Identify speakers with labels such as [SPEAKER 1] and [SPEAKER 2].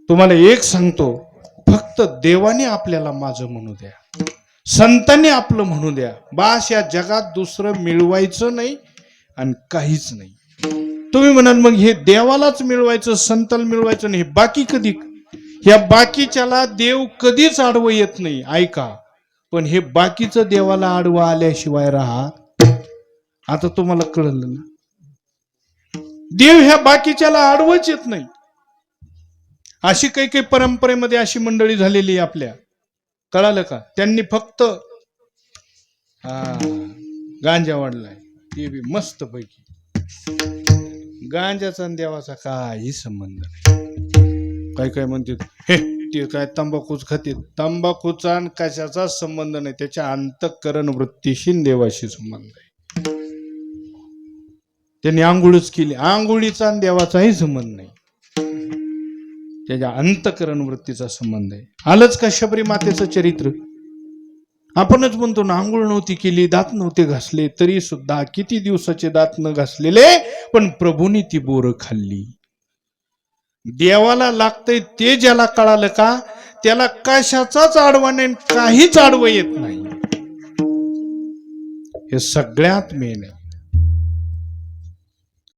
[SPEAKER 1] तुम्हाला एक सांगतो, फक्त देवाने आपल्याला माझं म्हणू द्या, संतांनी आपलं म्हणू द्या, बास. या जगात दुसरं मिळवायचं नाही आणि काहीच नाही. तुम्ही म्हणाल मग हे देवालाच मिळवायचं, संताला मिळवायचं नाही, बाकी कधी? या बाकीच्याला देव कधीच आडवं येत नाही, ऐका. पण हे बाकीचं देवाला आडवं आल्याशिवाय राहत. आता तुम्हाला कळलं ना, देव ह्या बाकीच्याला आडवंच येत नाही. अशी काही काही परंपरेमध्ये अशी मंडळी झालेली आपल्या, कळालं का? त्यांनी फक्त गांजा वाढलाय, ते बी मस्त पैकी. गांजाचा आणि देवाचा काही संबंध नाही. काय काय म्हणतात, हे ते काय तंबाखूच खाते. तंबाखूचा आणि कशाचा संबंध नाही, त्याच्या अंतःकरण वृत्तीशी देवाशी संबंध आहे. त्यांनी आंघोळच केली, आंघोळीचा आणि देवाचाही संबंध नाही, त्याच्या अंतःकरण वृत्तीचा संबंध आहे. आलंच का शबरी मातेचं चरित्र? आपणच म्हणतो ना, आंघोळ नव्हती केली, दात नव्हते घासले, तरी सुद्धा किती दिवसाचे दात न घासलेले, पण प्रभूंनी ती बोरं खाल्ली. देवाला लागतंय ते ज्याला कळालं का, त्याला कशाचाच आडवा नाही, काहीच आडवं येत नाही. हे सगळ्यात मेन आहे.